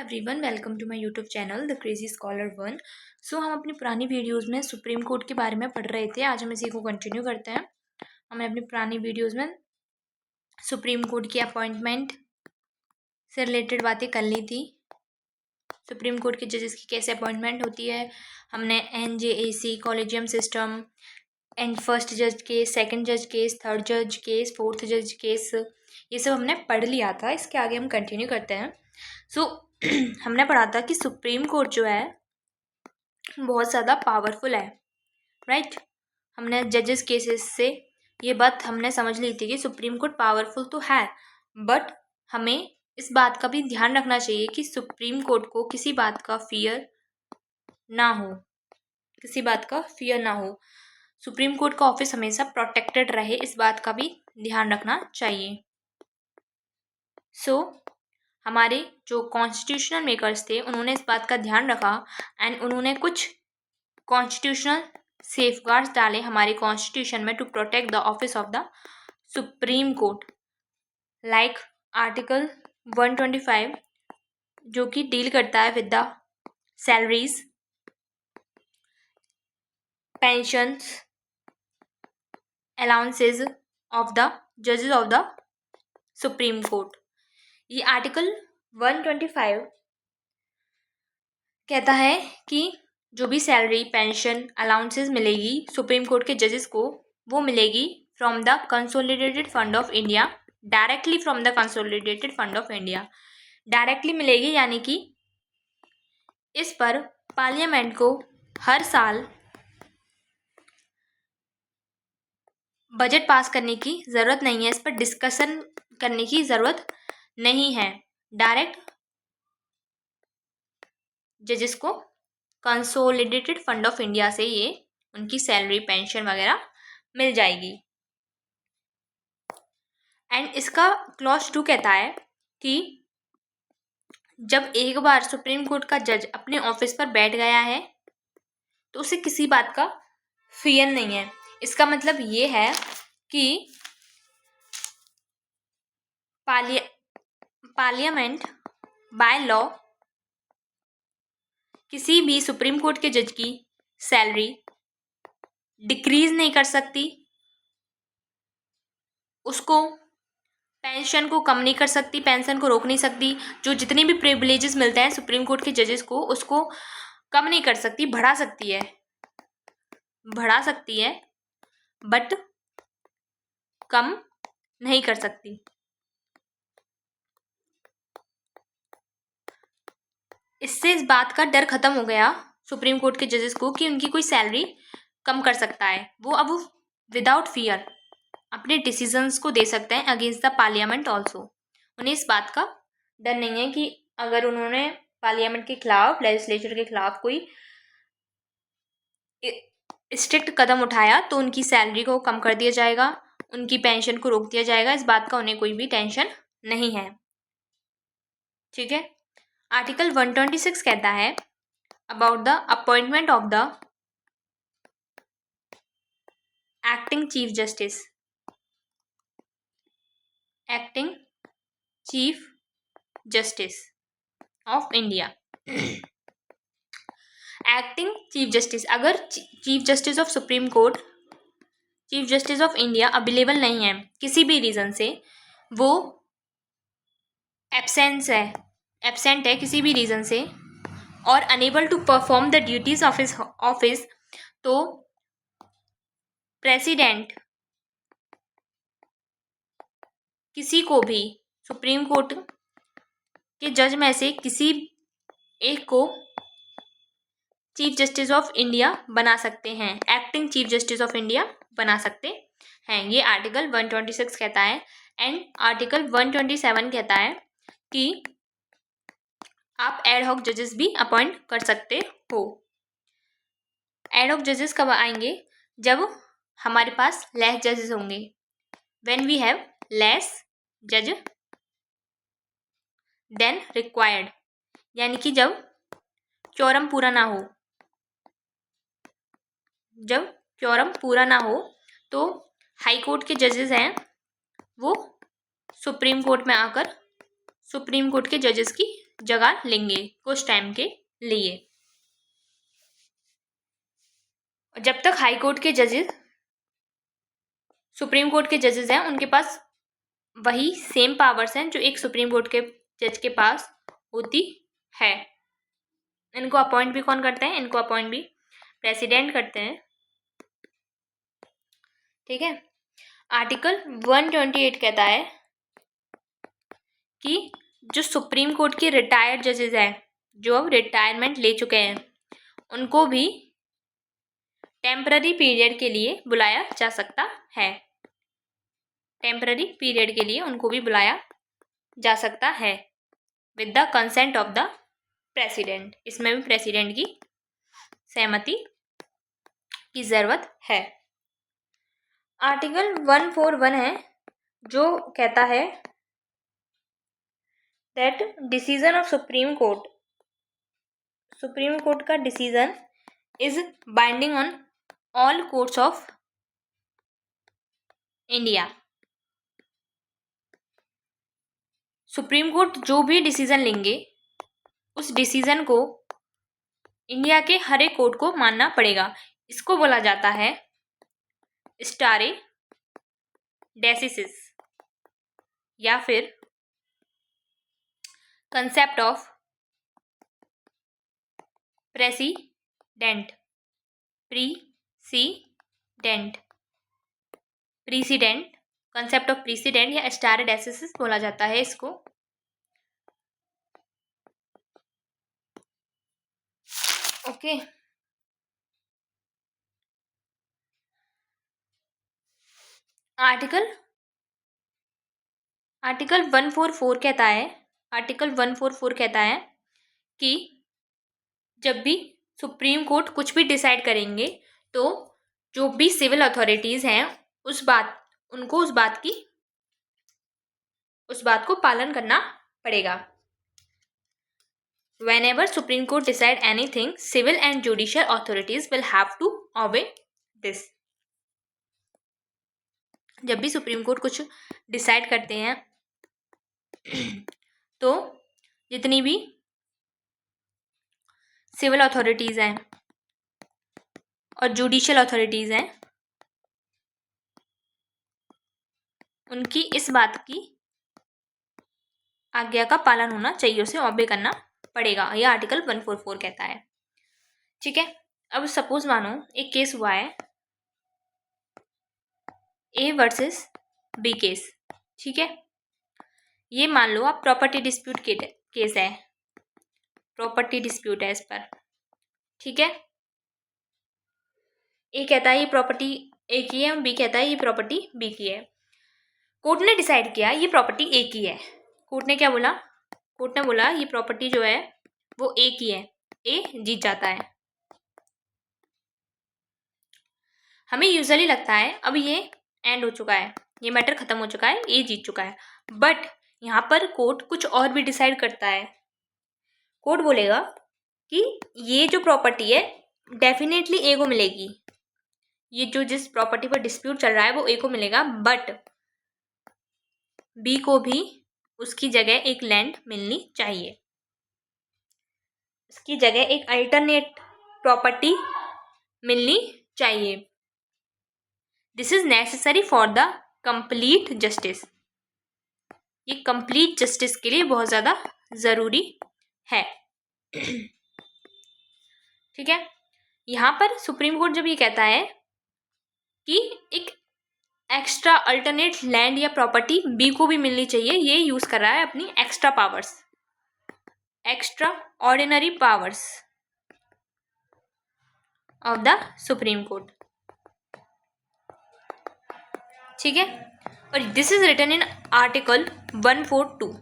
Everyone, welcome to my YouTube channel the crazy scholar one. हम अपनी पुरानी videos में सुप्रीम कोर्ट के बारे में पढ़ रहे थे। आज हम इसी को कंटिन्यू करते हैं। हमने अपनी पुरानी वीडियोस में सुप्रीम कोर्ट की अपॉइंटमेंट से रिलेटेड बातें कर ली थी। सुप्रीम कोर्ट के जजेस की कैसे अपॉइंटमेंट होती है। हमने NJAC, collegium system and first जज केस, सेकंड जज केस, थर्ड जज केस, फोर्थ जज केस, ये सब हमने पढ़ लिया था। इसके आगे हम कंटिन्यू करते हैं। हमने पढ़ा था कि सुप्रीम कोर्ट जो है बहुत ज़्यादा पावरफुल है, राइट। हमने जजेस केसेस से ये बात हमने समझ ली थी कि सुप्रीम कोर्ट पावरफुल तो है, बट हमें इस बात का भी ध्यान रखना चाहिए कि सुप्रीम कोर्ट को किसी बात का फियर ना हो, किसी बात का फियर ना हो। सुप्रीम कोर्ट का ऑफिस हमेशा प्रोटेक्टेड रहे, इस बात का भी ध्यान रखना चाहिए। हमारे जो कॉन्स्टिट्यूशनल मेकर्स थे उन्होंने इस बात का ध्यान रखा एंड उन्होंने कुछ कॉन्स्टिट्यूशनल सेफगार्ड्स डाले हमारे कॉन्स्टिट्यूशन में to protect the office of the supreme court, like article 125 जो कि डील करता है with the salaries, pensions, allowances of the जजेस ऑफ द सुप्रीम कोर्ट। ये आर्टिकल 125 कहता है कि जो भी सैलरी, पेंशन, अलाउंसेस मिलेगी सुप्रीम कोर्ट के जजेस को, वो मिलेगी from the consolidated fund of India, directly from the consolidated fund of India. Directly मिलेगी, यानी कि इस पर पार्लियामेंट को हर साल बजट पास करने की ज़रूरत नहीं है, इस पर डिस्कशन करने की ज़रूरत नहीं है। डायरेक्ट जजेस को कंसोलिडेटेड फंड ऑफ इंडिया से ये उनकी सैलरी, पेंशन वगैरह मिल जाएगी। एंड इसका क्लॉज 2 कहता है कि जब एक बार सुप्रीम कोर्ट का जज अपने ऑफिस पर बैठ गया है तो उसे किसी बात का फियर नहीं है। इसका मतलब ये है कि पार्लियामेंट बाय लॉ किसी भी सुप्रीम कोर्ट के जज की सैलरी डिक्रीज नहीं कर सकती, उसको पेंशन को कम नहीं कर सकती, पेंशन को रोक नहीं सकती। जो जितने भी प्रिविलेजेस मिलते हैं सुप्रीम कोर्ट के जजेस को, उसको कम नहीं कर सकती, बढ़ा सकती है बट कम नहीं कर सकती। इससे इस बात का डर खत्म हो गया सुप्रीम कोर्ट के जजेस को कि उनकी कोई सैलरी कम कर सकता है। वो अब विदाउट फियर अपने डिसीजंस को दे सकते हैं अगेंस्ट द पार्लियामेंट ऑल्सो। उन्हें इस बात का डर नहीं है कि अगर उन्होंने पार्लियामेंट के खिलाफ, लेजिस्लेचर के खिलाफ कोई स्ट्रिक्ट कदम उठाया तो उनकी सैलरी को कम कर दिया जाएगा, उनकी पेंशन को रोक दिया जाएगा। इस बात का उन्हें कोई भी टेंशन नहीं है, ठीक है। आर्टिकल 126 कहता है about the appointment of the acting chief justice, acting chief justice of India. Acting chief justice, अगर chief justice of supreme court, chief justice of India available नहीं है किसी भी रीज़न से, वो एब्सेंट है किसी भी रीज़न से और enable to perform the duties of his office, तो प्रेसिडेंट किसी को भी सुप्रीम कोर्ट के जज में से किसी एक को चीफ जस्टिस ऑफ इंडिया बना सकते हैं, acting chief justice of India बना सकते हैं। ये आर्टिकल 126 कहता है। एंड आर्टिकल 127 कहता है कि आप एड हॉक जजेस भी अपॉइंट कर सकते हो। एड हॉक जजेस कब आएंगे? जब हमारे पास लेस जजेस होंगे, व्हेन वी हैव लेस जज देन रिक्वायर्ड, यानी कि जब क्योरम पूरा ना हो। जब क्योरम पूरा ना हो तो हाई कोर्ट के जजेस हैं वो सुप्रीम कोर्ट में आकर सुप्रीम कोर्ट के जजेस की जगह लेंगे कुछ टाइम के लिए। जब तक हाई कोर्ट के जजेस सुप्रीम कोर्ट के जजेस हैं उनके पास वही सेम पावर्स हैं जो एक सुप्रीम कोर्ट के जज के पास होती है। इनको अपॉइंट भी कौन करते हैं? इनको अपॉइंट भी प्रेसिडेंट करते हैं। ठीक है। आर्टिकल 128 कहता है कि जो सुप्रीम कोर्ट के रिटायर्ड जजेस हैं, जो अब रिटायरमेंट ले चुके हैं, उनको भी टेम्पररी पीरियड के लिए बुलाया जा सकता है। टेम्पररी पीरियड के लिए उनको भी बुलाया जा सकता है with the consent of the president. इसमें भी प्रेसिडेंट की सहमति की जरूरत है। आर्टिकल 141 है जो कहता है that decision of supreme court का decision is binding on all courts of India. Supreme court जो भी डिसीजन लेंगे उस डिसीजन को इंडिया के हर एक कोर्ट को मानना पड़ेगा। इसको बोला जाता है स्टारे डेसिसिस या फिर concept of president concept of president या स्टारे डेसिसिस बोला जाता है इसको। ओके। आर्टिकल 144 कहता है कि जब भी सुप्रीम कोर्ट कुछ भी डिसाइड करेंगे तो जो भी सिविल अथॉरिटीज हैं उनको उस बात को पालन करना पड़ेगा। Whenever Supreme Court decide anything, civil and judicial authorities will have to obey this. जब भी सुप्रीम कोर्ट कुछ डिसाइड करते हैं तो जितनी भी सिविल अथॉरिटीज हैं और जुडिशियल अथॉरिटीज हैं उनकी इस बात की आज्ञा का पालन होना चाहिए, उसे ऑबे करना पड़ेगा। यह आर्टिकल 144 कहता है। ठीक है। अब सपोज मानो एक केस हुआ है ए वर्सेस बी केस। ठीक है। ये मान लो आप प्रॉपर्टी डिस्प्यूट केस है, प्रॉपर्टी डिस्प्यूट है इस पर। ठीक है। ए कहता है ये प्रॉपर्टी ए की है, बी कहता है ये प्रॉपर्टी बी की है। कोर्ट ने डिसाइड किया ये प्रॉपर्टी ए की है। कोर्ट ने क्या बोला? कोर्ट ने बोला ये प्रॉपर्टी जो है वो ए की है। ए जीत जाता है। हमें यूजुअली लगता है अब ये एंड हो चुका है, ये मैटर खत्म हो चुका है, ए जीत चुका है। बट यहाँ पर कोर्ट कुछ और भी डिसाइड करता है। कोर्ट बोलेगा कि ये जो प्रॉपर्टी है डेफिनेटली ए को मिलेगी, ये जो जिस प्रॉपर्टी पर डिस्प्यूट चल रहा है वो ए को मिलेगा, बट बी को भी उसकी जगह एक लैंड मिलनी चाहिए, उसकी जगह एक अल्टरनेट प्रॉपर्टी मिलनी चाहिए। This is necessary for the complete justice. ये कंप्लीट जस्टिस के लिए बहुत ज़्यादा ज़रूरी है। ठीक है। यहाँ पर सुप्रीम कोर्ट जब ये कहता है कि एक एक्स्ट्रा अल्टरनेट लैंड या प्रॉपर्टी बी को भी मिलनी चाहिए, ये यूज़ कर रहा है अपनी extra powers, extra ordinary powers of the supreme court. ठीक है। और this is written in article 142।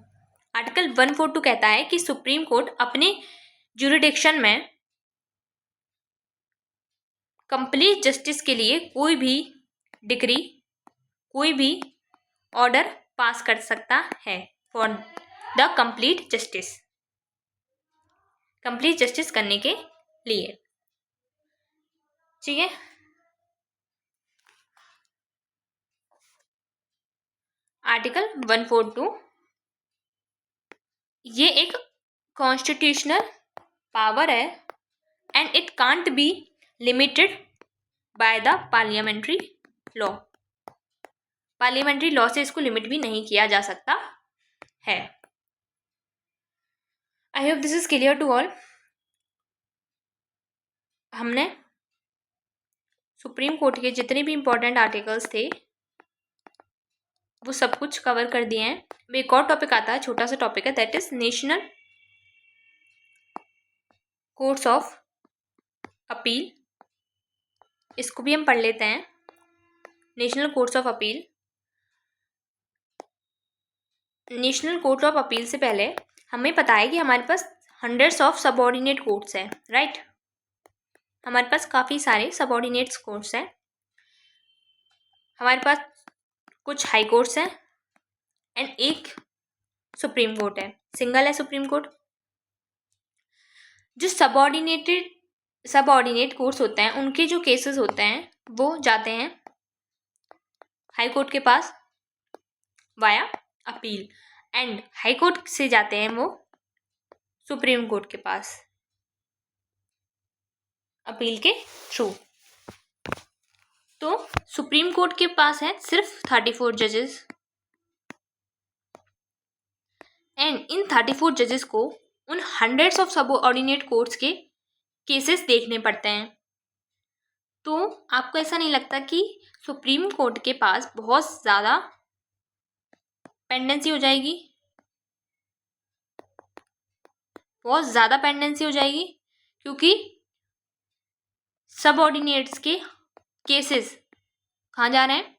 Article 142 कहता है कि सुप्रीम कोर्ट अपने ज्यूरिडिक्शन में कंप्लीट जस्टिस के लिए कोई भी डिक्री, कोई भी ऑर्डर पास कर सकता है फॉर द कंप्लीट जस्टिस करने के लिए। ठीक है। आर्टिकल 142 ये एक कॉन्स्टिट्यूशनल पावर है and it can't be limited by the parliamentary law. Parliamentary law से इसको लिमिट भी नहीं किया जा सकता है। I hope this is clear to all. हमने सुप्रीम कोर्ट के जितने भी इम्पोर्टेंट आर्टिकल्स थे वो सब कुछ कवर कर दिए हैं। अब एक और टॉपिक आता है, छोटा सा टॉपिक है, that is national courts of appeal. इसको भी हम पढ़ लेते हैं। National courts of appeal. National court of appeal से पहले हमें पता है कि हमारे पास हंड्रेड्स ऑफ सबऑर्डिनेट कोर्ट्स हैं, राइट। हमारे पास काफ़ी सारे सबऑर्डिनेट कोर्ट्स हैं। हमारे पास कुछ हाई कोर्ट्स हैं एंड एक सुप्रीम कोर्ट है, सिंगल है सुप्रीम कोर्ट। जो सबऑर्डिनेट कोर्ट्स होते हैं उनके जो केसेस होते हैं वो जाते हैं हाई कोर्ट के पास via appeal, and high court से जाते हैं वो सुप्रीम कोर्ट के पास अपील के थ्रू। तो सुप्रीम कोर्ट के पास है सिर्फ 34 जजेस एंड इन 34 जजेस को उन हंड्रेड्स ऑफ सबऑर्डिनेट कोर्ट्स के केसेस देखने पड़ते हैं। तो आपको ऐसा नहीं लगता कि सुप्रीम कोर्ट के पास बहुत ज़्यादा पेंडेंसी हो जाएगी, बहुत ज़्यादा पेंडेंसी हो जाएगी, क्योंकि सबऑर्डिनेट्स के केसेस कहाँ जा रहे हैं,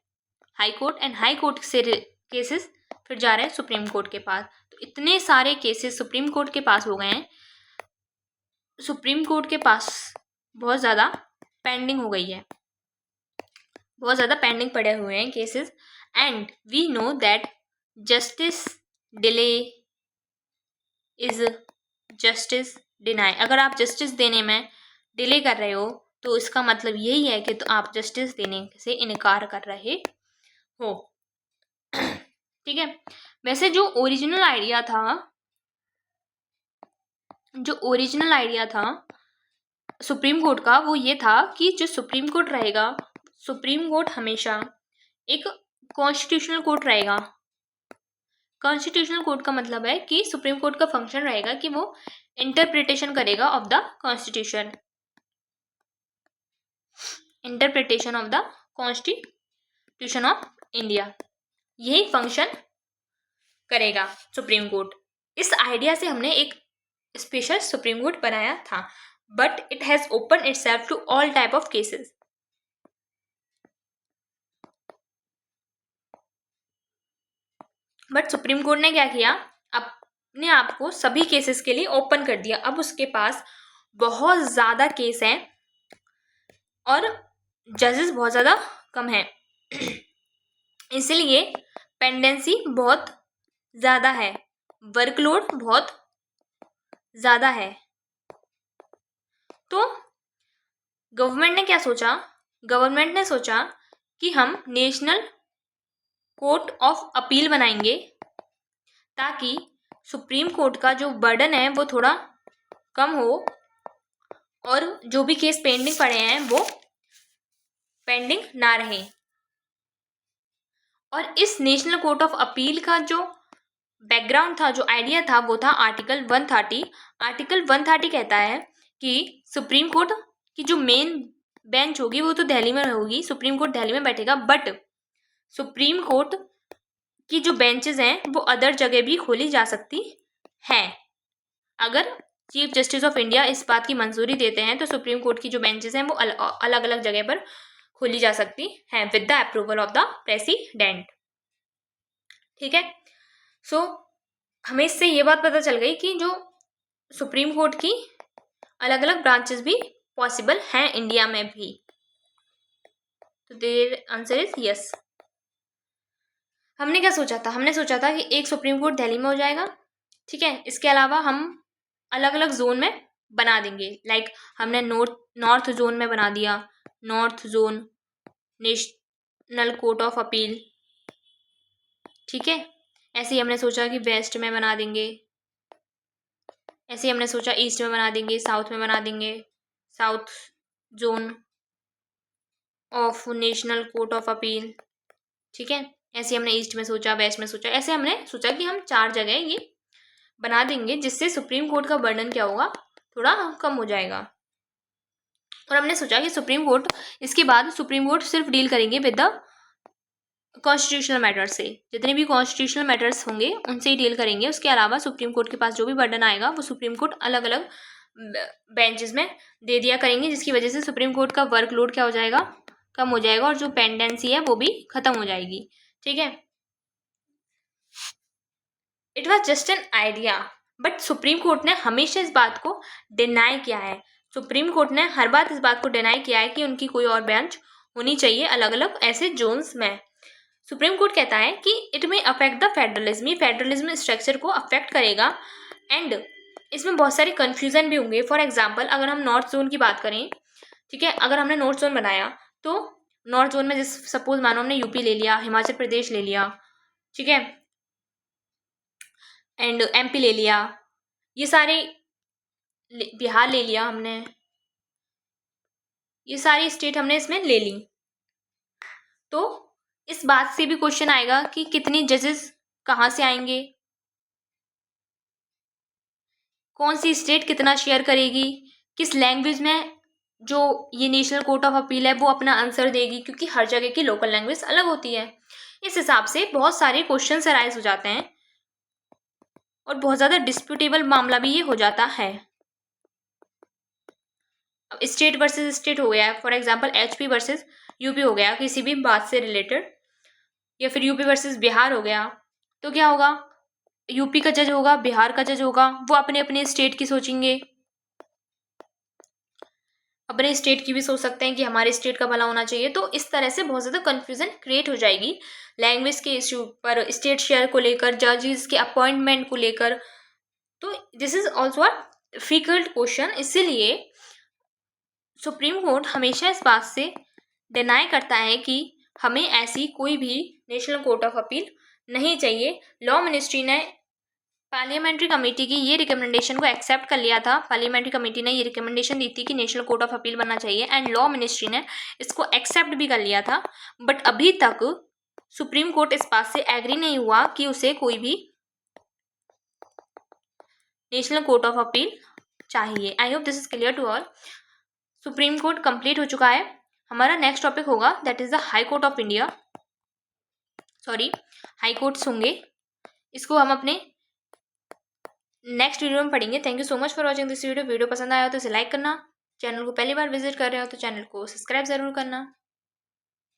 high court, and high court से केसेस फिर जा रहे हैं सुप्रीम कोर्ट के पास। तो इतने सारे केसेस सुप्रीम कोर्ट के पास हो गए हैं, सुप्रीम कोर्ट के पास बहुत ज़्यादा पेंडिंग हो गई है, बहुत ज़्यादा पेंडिंग पड़े हुए हैं cases. And we know that justice delay is justice deny. अगर आप जस्टिस देने में डिले कर रहे हो तो इसका मतलब यही है कि तो आप जस्टिस देने से इनकार कर रहे हो। ठीक है। वैसे जो ओरिजिनल आइडिया था सुप्रीम कोर्ट का वो ये था कि जो सुप्रीम कोर्ट रहेगा, सुप्रीम कोर्ट हमेशा एक कॉन्स्टिट्यूशनल कोर्ट रहेगा। कॉन्स्टिट्यूशनल कोर्ट का मतलब है कि सुप्रीम कोर्ट का फंक्शन रहेगा कि वो इंटरप्रिटेशन करेगा of the constitution, interpretation of the constitution of India, यही फंक्शन करेगा सुप्रीम कोर्ट। इस आइडिया से हमने एक स्पेशल सुप्रीम कोर्ट बनाया था, but it has open itself to all type of cases. But supreme court ने क्या किया, अपने आप को सभी केसेस के लिए ओपन कर दिया। अब उसके पास बहुत ज़्यादा केस हैं और जजेस बहुत ज़्यादा कम हैं, इसलिए पेंडेंसी बहुत ज़्यादा है, वर्कलोड बहुत ज़्यादा है। तो गवर्नमेंट ने क्या सोचा, गवर्नमेंट ने सोचा कि हम नेशनल कोर्ट ऑफ अपील बनाएंगे ताकि सुप्रीम कोर्ट का जो बर्डन है वो थोड़ा कम हो और जो भी केस पेंडिंग पड़े हैं वो पेंडिंग ना रहे। और इस नेशनल कोर्ट ऑफ अपील का जो बैकग्राउंड था, जो आइडिया था, वो था आर्टिकल 130। आर्टिकल 130 कहता है कि सुप्रीम कोर्ट की जो मेन बेंच होगी वो तो दिल्ली में होगी, सुप्रीम कोर्ट दिल्ली में बैठेगा, बट सुप्रीम कोर्ट की जो बेंचेस हैं वो अदर जगह भी खोली जा सकती हैं। अगर चीफ जस्टिस ऑफ इंडिया इस बात की मंजूरी देते हैं तो सुप्रीम कोर्ट की जो बेंचेस हैं वो अलग अलग जगह पर खोली जा सकती हैं with the approval of the president. ठीक है। सो हमें इससे ये बात पता चल गई कि जो सुप्रीम कोर्ट की अलग अलग ब्रांचेस भी पॉसिबल हैं इंडिया में भी। तो देयर आंसर इज यस। हमने क्या सोचा था, हमने सोचा था कि एक सुप्रीम कोर्ट दिल्ली में हो जाएगा, ठीक है। इसके अलावा हम अलग अलग जोन में बना देंगे, लाइक हमने नॉर्थ जोन में बना दिया, north zone national court of appeal, ठीक है। ऐसे ही हमने सोचा कि वेस्ट में बना देंगे, ऐसे ही हमने सोचा ईस्ट में बना देंगे, साउथ में बना देंगे, south zone of national court of appeal, ठीक है। ऐसे हमने ईस्ट में सोचा, वेस्ट में सोचा, ऐसे हमने सोचा कि हम 4 जगह ये बना देंगे, जिससे सुप्रीम कोर्ट का बर्डन क्या होगा, थोड़ा कम हो जाएगा। और हमने सोचा कि सुप्रीम कोर्ट, इसके बाद सुप्रीम कोर्ट सिर्फ डील करेंगे विद द कॉन्स्टिट्यूशनल मैटर्स से, जितने भी कॉन्स्टिट्यूशनल मैटर्स होंगे उनसे ही डील करेंगे। उसके अलावा सुप्रीम कोर्ट के पास जो भी बर्डन आएगा वो सुप्रीम कोर्ट अलग अलग बेंचेस में दे दिया करेंगे, जिसकी वजह से सुप्रीम कोर्ट का वर्कलोड क्या हो जाएगा, कम हो जाएगा, और जो पेंडेंसी है वो भी खत्म हो जाएगी, ठीक है। It was just an idea, but supreme court ने हमेशा इस बात को डिनाई किया है। सुप्रीम कोर्ट ने हर बात इस बात को डिनाई किया है कि उनकी कोई और बेंच होनी चाहिए अलग अलग ऐसे जोन्स में। सुप्रीम कोर्ट कहता है कि इट में अफेक्ट द फेडरलिज्म, ये फेडरलिज्म स्ट्रक्चर को अफेक्ट करेगा, एंड इसमें बहुत सारे कन्फ्यूजन भी होंगे। फॉर एग्जाम्पल अगर हम नॉर्थ जोन की बात करें, ठीक है, अगर हमने नॉर्थ जोन बनाया तो नॉर्थ जोन में जैसे सपोज मानो हमने यूपी ले लिया, हिमाचल प्रदेश ले लिया, ठीक है, एंड एमपी ले लिया, ये सारे, बिहार ले लिया हमने, ये सारी स्टेट हमने इसमें ले ली, तो इस बात से भी क्वेश्चन आएगा कि कितने जजेस कहाँ से आएंगे, कौन सी स्टेट कितना शेयर करेगी, किस लैंग्वेज में जो ये नेशनल कोर्ट ऑफ अपील है वो अपना आंसर देगी, क्योंकि हर जगह की लोकल लैंग्वेज अलग होती है। इस हिसाब से बहुत सारे क्वेश्चन अराइज हो जाते हैं और बहुत ज़्यादा डिस्प्यूटेबल मामला भी ये हो जाता है। अब स्टेट वर्सेस स्टेट हो गया, for example HP versus UP हो गया किसी भी बात से रिलेटेड, या फिर यूपी वर्सेस बिहार हो गया, तो क्या होगा, यूपी का जज होगा, बिहार का जज होगा, वो अपने अपने स्टेट की सोचेंगे, अपने स्टेट की भी सोच सकते हैं कि हमारे स्टेट का भला होना चाहिए। तो इस तरह से बहुत ज़्यादा कन्फ्यूजन क्रिएट हो जाएगी लैंग्वेज के इश्यू पर, स्टेट शेयर को लेकर, जजेस के अपॉइंटमेंट को लेकर। तो this is also a difficult question, इसीलिए सुप्रीम कोर्ट हमेशा इस बात से डिनाई करता है कि हमें ऐसी कोई भी नेशनल कोर्ट ऑफ अपील नहीं चाहिए। लॉ मिनिस्ट्री ने पार्लियामेंट्री कमेटी की ये रिकमेंडेशन को एक्सेप्ट कर लिया था, पार्लियामेंट्री कमेटी ने ये रिकमेंडेशन दी थी कि नेशनल कोर्ट ऑफ अपील बनना चाहिए, एंड लॉ मिनिस्ट्री ने इसको एक्सेप्ट भी कर लिया था, बट अभी तक सुप्रीम कोर्ट इस बात से एग्री नहीं हुआ कि उसे कोई भी नेशनल कोर्ट ऑफ अपील चाहिए। I hope this is clear to all. Supreme court complete हो चुका है। हमारा नेक्स्ट टॉपिक होगा that is the high court of India, sorry high courts होंगे, इसको हम अपने नेक्स्ट वीडियो में पढ़ेंगे। Thank you so much for watching this video. Video पसंद आया हो तो इसे लाइक करना, चैनल को पहली बार विजिट कर रहे हो तो चैनल को सब्सक्राइब जरूर करना।